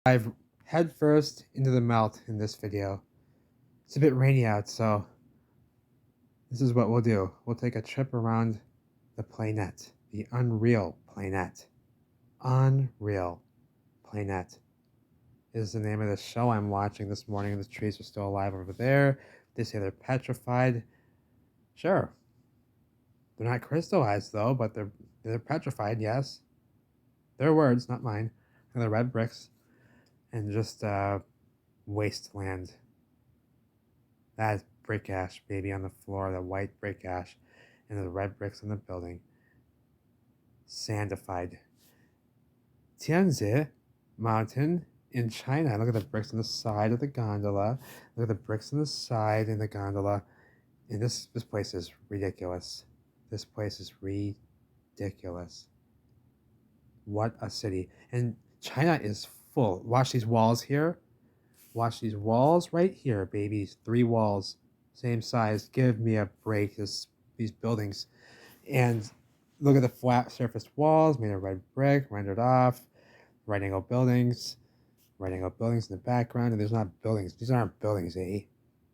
Dive head first into the melt in this video. It's a bit rainy out, so this is what we'll do. We'll take a trip around the Plainette, the Unreal Plainette. Unreal Plainette is the name of the show I'm watching this morning. The trees are still alive over there. They say they're petrified. Sure. They're not crystallized though, but they're petrified, yes. Their words, not mine. And the red bricks and just wasteland. That is brick ash, baby, on the floor, the white brick ash, and the red bricks in the building. Sandified. Tianzi Mountain in China. Look at the bricks on the side of the gondola. Look at the bricks on the side in the gondola. And this place is ridiculous. This place is ridiculous. What a city. And China is full. Watch these walls here. Watch these walls right here, babies. 3 walls, same size. Give me a break. These buildings. And look at the flat surface walls made of red brick, rendered off. Right angle buildings. Right angle buildings in the background. And there's not buildings. These aren't buildings, eh?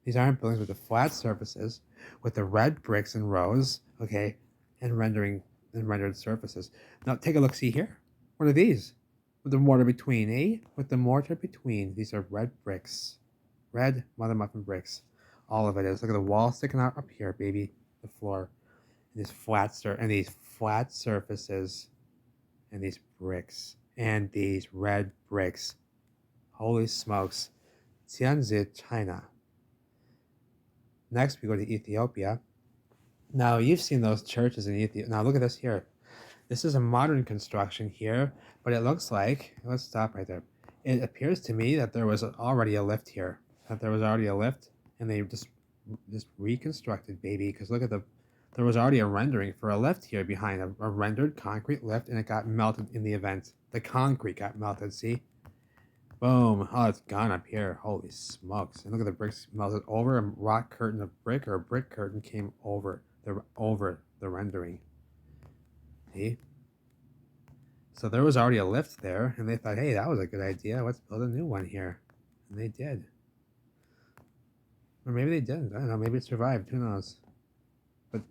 These aren't buildings with the flat surfaces, with the red bricks in rows, okay, and rendered surfaces. Now take a look. See here. What are these? With the mortar between, eh? With the mortar between. These are red bricks. Red mother muffin bricks. All of it is. Look at the wall sticking out up here, baby. The floor. And these flat surfaces. And these bricks. And these red bricks. Holy smokes. Tianzi, China. Next, we go to Ethiopia. Now, you've seen those churches in Ethiopia. Now, look at this here. This is a modern construction here, but it looks like, let's stop right there. It appears to me that there was already a lift here. And they just reconstructed, baby, because look at there was already a rendering for a lift here behind, a rendered concrete lift, and it got melted in the event. The concrete got melted, see? Boom. Oh, it's gone up here. Holy smokes. And look at the bricks melted over. A rock curtain of brick or a brick curtain came over the rendering. See? So there was already a lift there, and they thought, hey, that was a good idea. Let's build a new one here. And they did. Or maybe they didn't. I don't know. Maybe it survived. Who knows? But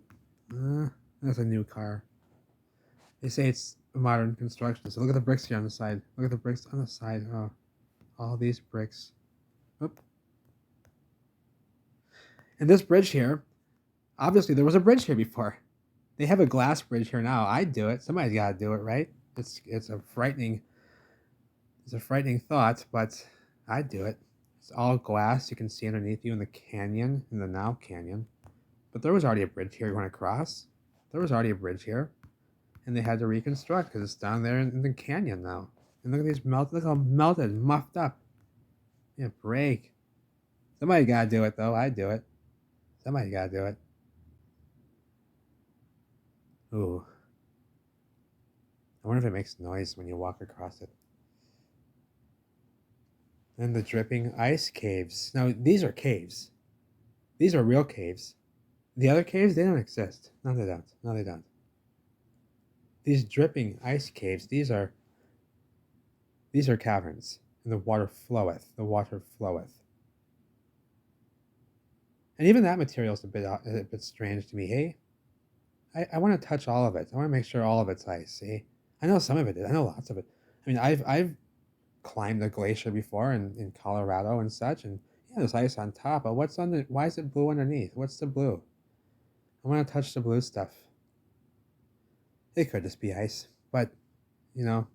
that's a new car. They say it's a modern construction. So look at the bricks here on the side. Look at the bricks on the side. Oh, all these bricks. Oop. And this bridge here, obviously there was a bridge here before. They have a glass bridge here now. I'd do it. Somebody's got to do it, right? It's a frightening thought, but I'd do it. It's all glass. You can see underneath you in the canyon, in the now canyon. But there was already a bridge here you want to cross. There was already a bridge here. And they had to reconstruct because it's down there in the canyon now. And look at these melted, look how melted, muffed up. Yeah, break. Somebody got to do it, though. I'd do it. Somebody got to do it. Ooh. I wonder if it makes noise when you walk across it. And the dripping ice caves. Now, these are caves. These are real caves. The other caves, they don't exist. No, they don't. No, they don't. These dripping ice caves, these are caverns. And the water floweth. The water floweth. And even that material is a bit strange to me. Hey, I want to touch all of it. I want to make sure all of it's ice. See, I know some of it is. I know lots of it. I mean, I've climbed a glacier before in Colorado and such, and yeah, there's ice on top. But what's under? Why is it blue underneath? What's the blue? I want to touch the blue stuff. It could just be ice, but you know,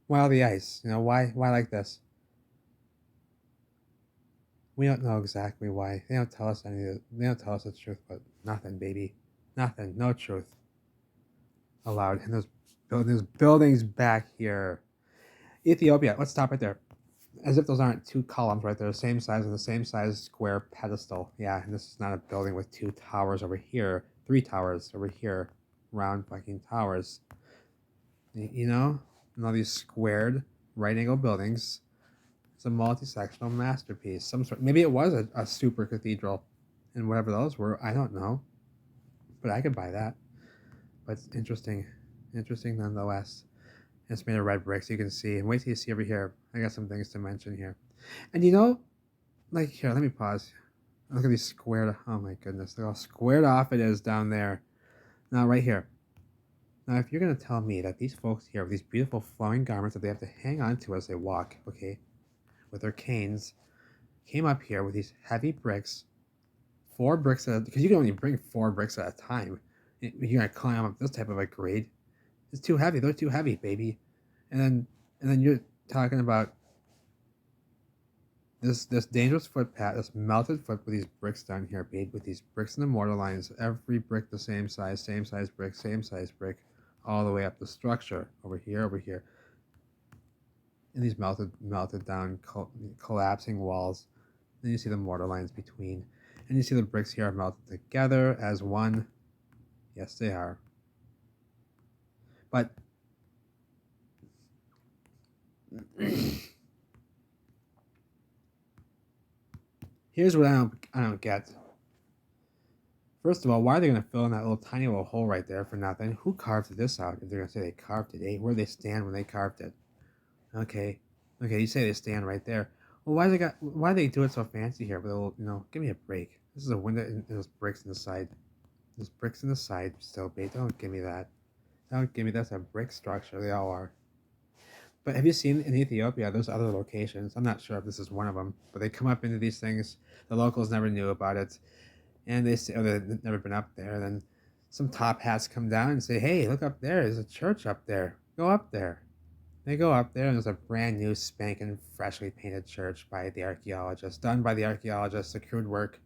why all the ice? You know, why like this? We don't know exactly why. They don't tell us They don't tell us the truth, but nothing, baby. Nothing. No truth allowed. And those buildings back here. Ethiopia. Let's stop right there. As if those aren't 2 columns right there, same size and the same size square pedestal. Yeah, and this is not a building with 2 towers over here, 3 towers over here, round fucking towers. You know, and all these squared right angle buildings. It's a multi-sectional masterpiece. Some sort. Maybe it was a super cathedral, and whatever those were, I don't know. But I could buy that. But it's interesting nonetheless. It's made of red bricks, you can see. And wait till you see over here. I got some things to mention here. And you know, like here, let me pause. Look at these squared. Oh my goodness, look how squared off it is down there. Now right here. Now, if you're gonna tell me that these folks here with these beautiful flowing garments that they have to hang on to as they walk, okay, with their canes, came up here with these heavy bricks, 4 bricks because you can only bring 4 bricks at a time. You're gonna climb up this type of a grade. It's too heavy. They're too heavy, baby. And then you're talking about this dangerous footpath, this melted foot with these bricks down here, babe, with these bricks in the mortar lines, every brick the same size brick, same size brick, all the way up the structure, over here, and these melted down, collapsing walls. Then you see the mortar lines between, and you see the bricks here are melted together as one. Yes, they are. But here's what I don't get. First of all, why are they going to fill in that little tiny little hole right there for nothing? Who carved this out? If they're going to say they carved it, eh? Where do they stand when they carved it? Okay, you say they stand right there. Well, why do they do it so fancy here? With a little, give me a break. This is a window and there's bricks in the side. There's bricks in the side still, babe. Don't give me that. Don't give me that's a brick structure. They all are. But have you seen in Ethiopia? There's other locations. I'm not sure if this is one of them, but they come up into these things. The locals never knew about it, and they say, they've never been up there. Then some top hats come down and say, "Hey, look up there. There's a church up there. Go up there." They go up there, and there's a brand new, spanking, freshly painted church by the archaeologists, done by the archaeologists, secured work,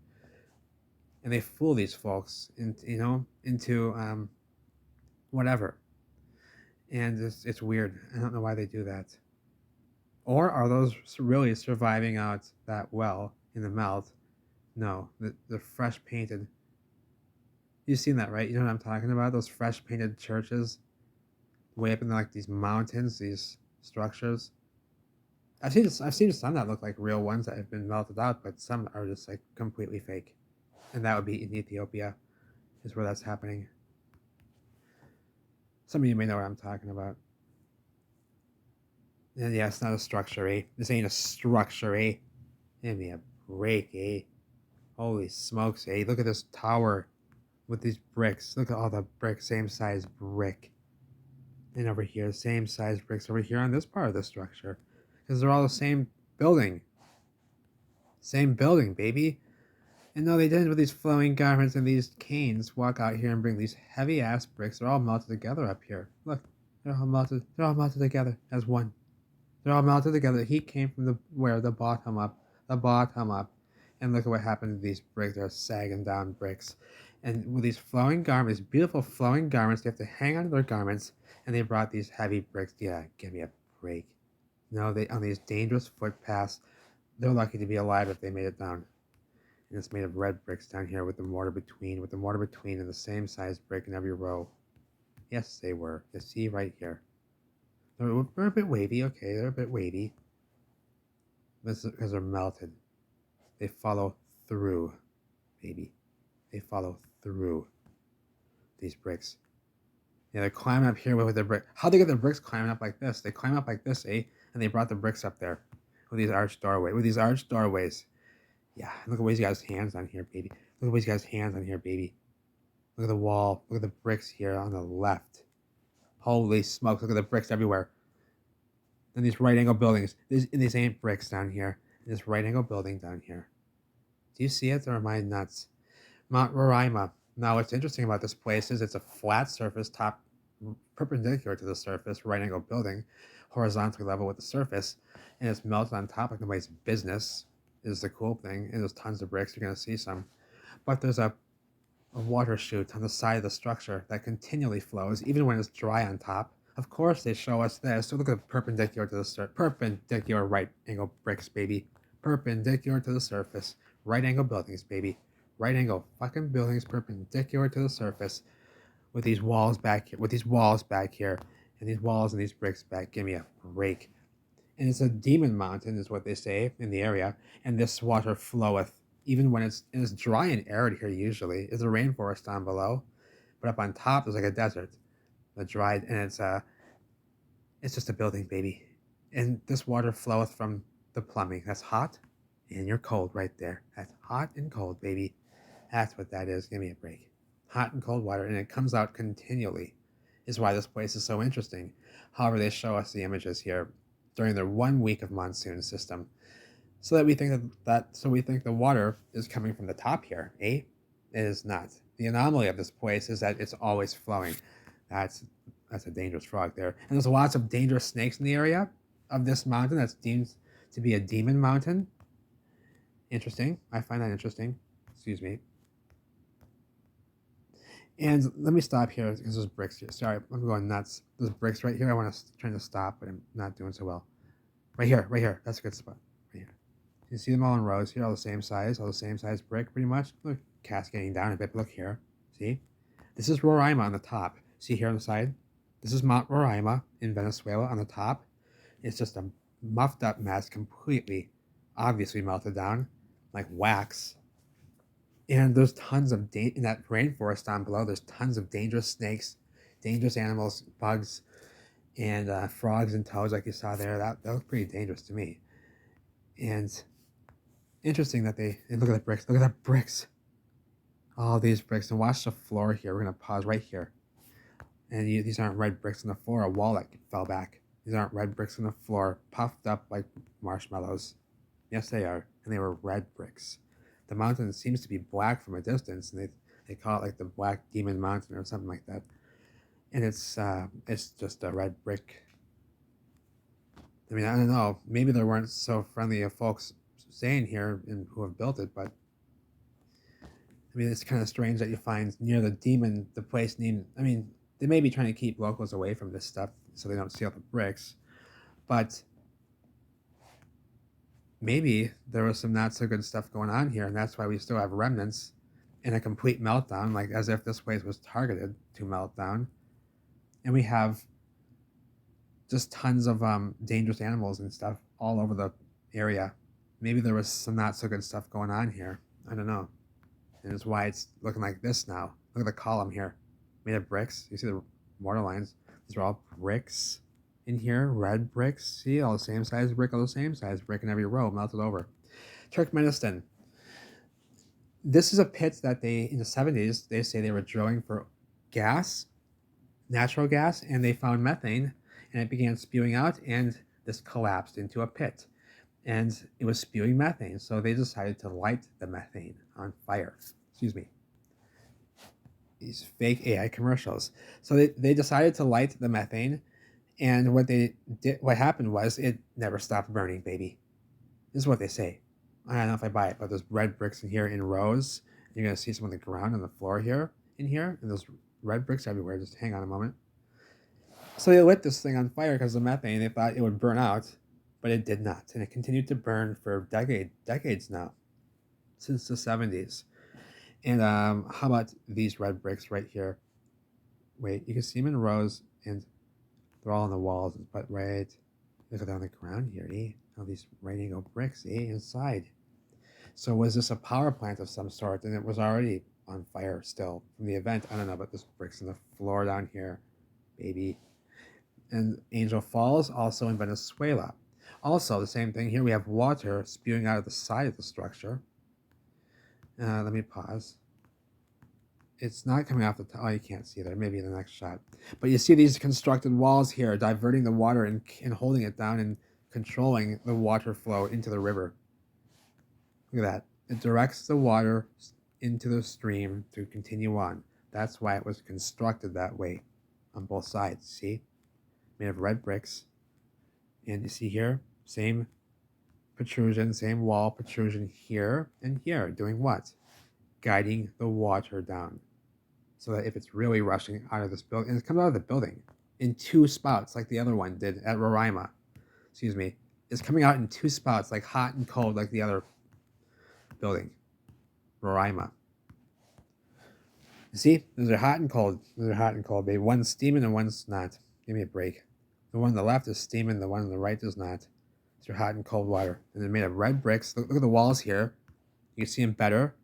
and they fool these folks into whatever. And it's weird. I don't know why they do that. Or are those really surviving out that well in the melt? No, they're fresh painted. You've seen that, right? You know what I'm talking about? Those fresh painted churches way up in like these mountains, these structures. I've seen some that look like real ones that have been melted out, but some are just like completely fake. And that would be in Ethiopia, is where that's happening. Some of you may know what I'm talking about. And yeah, it's not a structure, eh? This ain't a structure, eh? Give me a break, eh? Holy smokes, eh? Look at this tower with these bricks. Look at all the bricks, same size brick. And over here, same size bricks over here on this part of the structure. Because they're all the same building. Same building, baby. And no, they didn't with these flowing garments and these canes walk out here and bring these heavy ass bricks. They're all melted together up here. Look, they're all melted together as one. They're all melted together. The heat came from the bottom up. And look at what happened to these bricks. They're sagging down bricks. And with these flowing garments, beautiful flowing garments, they have to hang onto their garments. And they brought these heavy bricks. Yeah, give me a break. No, they on these dangerous footpaths. They're lucky to be alive if they made it down. And it's made of red bricks down here with the mortar between, and the same size brick in every row. Yes, they were. You see right here. They're a bit wavy, okay, they're a bit wavy. This is because they're melted. They follow through, baby. They follow through these bricks. Yeah, they're climbing up here with their brick. How'd they get their bricks climbing up like this? They climb up like this, eh? And they brought the bricks up there with these arched doorways. Yeah, look at what he's got his hands on here, baby. Look at the wall. Look at the bricks here on the left. Holy smokes, look at the bricks everywhere. And these right angle buildings. These ain't bricks down here. This right angle building down here. Do you see it, or am I nuts? Mount Roraima. Now, what's interesting about this place is it's a flat surface, top perpendicular to the surface, right angle building, horizontally level with the surface, and it's melted on top like nobody's business. Is the cool thing. And there's tons of bricks. You're gonna see some, but there's a water chute on the side of the structure that continually flows, even when it's dry on top. Of course, they show us this. So look at the perpendicular to the surface. Perpendicular right angle bricks, baby. Perpendicular to the surface. Right angle buildings, baby. Right angle fucking buildings perpendicular to the surface. With these walls back here. And these walls and these bricks back. Give me a break. And it's a demon mountain, is what they say in the area. And this water floweth, even when it's dry and arid here usually. It's a rainforest down below. But up on top, there's like a desert. The dried, and it's It's just a building, baby. And this water floweth from the plumbing. That's hot and you're cold right there. That's hot and cold, baby. That's what that is. Give me a break. Hot and cold water, and it comes out continually, is why this place is so interesting. However, they show us the images here during their 1 week of monsoon system, so that we think so we think the water is coming from the top here. Eh? It is not. The anomaly of this place is that it's always flowing. That's that's a dangerous frog there, and there's lots of dangerous snakes in the area of this mountain. That's deemed to be a demon mountain. Interesting. I find that interesting. Excuse me. And let me stop here because there's bricks here. Sorry, I'm going nuts. There's bricks right here. I want to trying to stop, but I'm not doing so well. Right here, right here. That's a good spot. Right here. You see them all in rows here, all the same size brick, pretty much. Look, cascading down a bit. Look here. See, this is Roraima on the top. See here on the side. This is Mount Roraima in Venezuela on the top. It's just a muffed up mess, completely, obviously melted down, like wax. And there's tons of in that rainforest down below. There's tons of dangerous snakes, dangerous animals, bugs, and frogs and toads, like you saw there. That looked pretty dangerous to me. And interesting that and look at the bricks. Look at the bricks. All these bricks. And watch the floor here. We're gonna pause right here. And these aren't red bricks on the floor. A wall that fell back. These aren't red bricks on the floor, puffed up like marshmallows. Yes, they are, and they were red bricks. The mountain seems to be black from a distance, and they call it like the Black Demon Mountain or something like that. And it's just a red brick. I mean, I don't know. Maybe there weren't so friendly of folks staying here and who have built it, but I mean, it's kind of strange that you find near the place named. I mean, they may be trying to keep locals away from this stuff so they don't steal the bricks, but maybe there was some not so good stuff going on here, and that's why we still have remnants in a complete meltdown, like as if this place was targeted to melt down. And we have just tons of dangerous animals and stuff all over the area. Maybe there was some not so good stuff going on here. I don't know. And it's why it's looking like this now. Look at the column here, made of bricks. You see the mortar lines? These are all bricks in here, red bricks. See, all the same size brick, all the same size brick in every row, melted over. Turkmenistan. This is a pit that in the 70s, they say they were drilling for gas, natural gas, and they found methane, and it began spewing out, and this collapsed into a pit. And it was spewing methane, so they decided to light the methane on fire. Excuse me. These fake AI commercials. So they decided to light the methane, and what happened was it never stopped burning, baby. This is what they say. I don't know if I buy it, but there's red bricks in here in rows. You're gonna see some on the ground on the floor here, and there's red bricks everywhere. Just hang on a moment. So they lit this thing on fire because of the methane. They thought it would burn out, but it did not, and it continued to burn for decades now, since the 70s. And how about these red bricks right here? Wait, you can see them in rows, and they're all on the walls, but right, look at that on the ground here, eh? All these right angle bricks, eh? Inside. So was this a power plant of some sort, and it was already on fire still from the event? I don't know, but there's bricks on the floor down here, baby. And Angel Falls, also in Venezuela. Also, the same thing here. We have water spewing out of the side of the structure. Let me pause. It's not coming off the top. Oh, you can't see there. Maybe in the next shot. But you see these constructed walls here diverting the water and holding it down and controlling the water flow into the river. Look at that. It directs the water into the stream to continue on. That's why it was constructed that way on both sides. See? Made of red bricks. And you see here, same protrusion, same wall protrusion here and here. Doing what? Guiding the water down. So that if it's really rushing out of this building, and it comes out of the building in two spouts, like the other one did at Roraima. Excuse me. It's coming out in two spouts, like hot and cold, like the other building, Roraima. See, those are hot and cold. Those are hot and cold, baby. One's steaming and one's not. Give me a break. The one on the left is steaming, the one on the right does not. These are hot and cold water. And they're made of red bricks. Look at the walls here. You can see them better.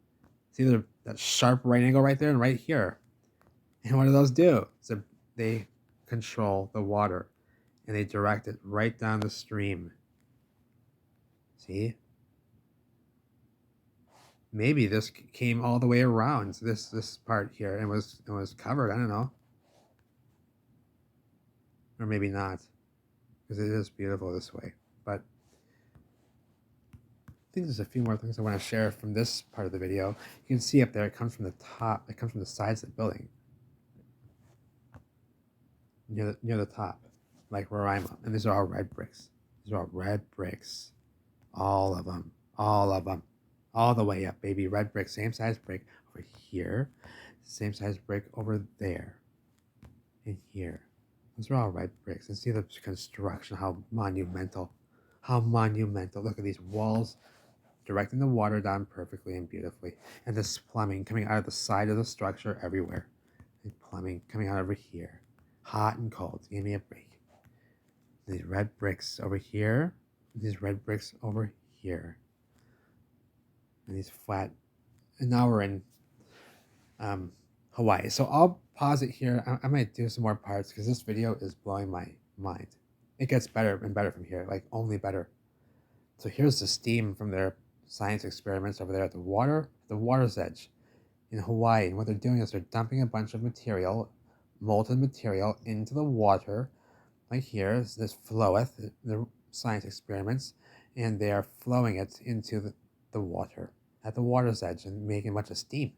See that sharp right angle right there and right here. And what do those do? So they control the water. and they direct it right down the stream. See? Maybe this came all the way around this part here and was covered. I don't know, or maybe not, because it is beautiful this way. But I think there's a few more things I want to share from this part of the video. You can see up there, it comes from the top. It comes from the sides of the building, near the top, like where I'm at. And these are all red bricks. These are all red bricks, all of them, all the way up, baby. Red brick, same size brick over here, same size brick over there, and here. Those are all red bricks. And see the construction, how monumental. How monumental. Look at these walls directing the water down perfectly and beautifully. And this plumbing coming out of the side of the structure everywhere. And plumbing coming out over here. Hot and cold. Give me a break. These red bricks over here. These red bricks over here. And these flat. And now we're in Hawaii. So I'll pause it here. I might do some more parts because this video is blowing my mind. It gets better and better from here, like only better. So here's the steam from their science experiments over there at the water's edge in Hawaii. And what they're doing is they're dumping a bunch of material, molten material, into the water. Like here, this floweth, the science experiments, and they are flowing it into the water at the water's edge and making a bunch of steam.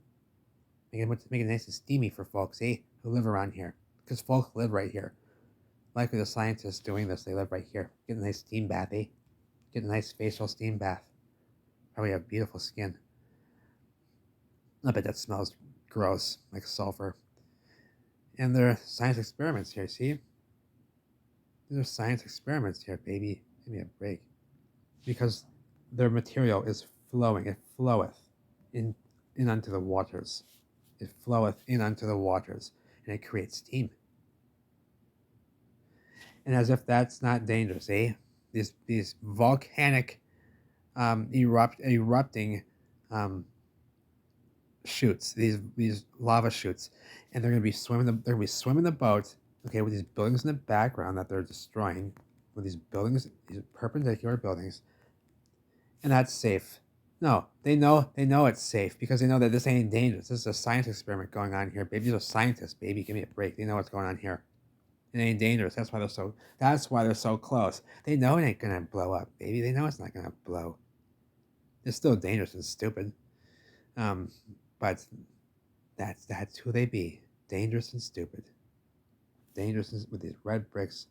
Make it nice and steamy for folks, who live around here. Because folks live right here. Likely the scientists doing this, they live right here. Get a nice steam bath, Get a nice facial steam bath. Probably have beautiful skin. I bet that smells gross, like sulfur. And there are science experiments here, see? These are science experiments here, baby. Give me a break. Because their material is flowing. It floweth in unto the waters. It floweth in unto the waters, and it creates steam. And as if that's not dangerous, These volcanic erupting shoots, these lava shoots, and they're gonna be swimming the boat, okay, with these buildings in the background that they're destroying, with these perpendicular buildings, and that's safe. No, they know it's safe because they know that this ain't dangerous. This is a science experiment going on here, baby. These are scientists, baby. Give me a break. They know what's going on here. It ain't dangerous. That's why they're so close. They know it ain't gonna blow up, baby. They know it's not gonna blow. It's still dangerous and stupid. But that's who they be. Dangerous and stupid. Dangerous with these red bricks,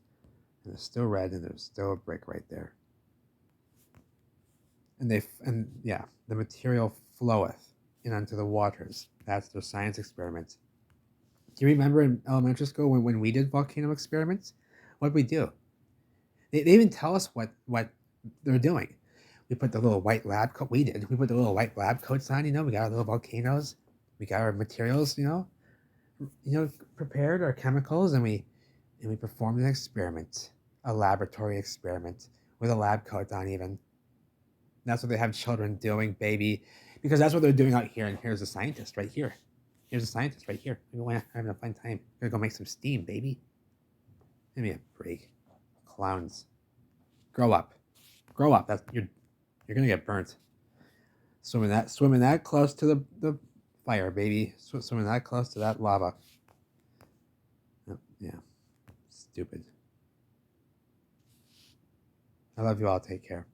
and they're still red, and there's still a brick right there. And the material floweth in unto the waters. That's their science experiments. Do you remember in elementary school when we did volcano experiments? What did we do? They even tell us what they're doing. We put the little white lab coat. We put the little white lab coats on. We got our little volcanoes. We got our materials. Prepared our chemicals, and we performed an experiment, a laboratory experiment with a lab coat on even. That's what they have children doing, baby, because that's what they're doing out here. And here's a scientist right here. Here's a scientist right here. We're having a fun time. We're gonna go make some steam, baby. Give me a break. Clowns. Grow up. Grow up. You're gonna get burnt. Swimming that close to the fire, baby. Swimming that close to that lava. Yeah. Stupid. I love you all. Take care.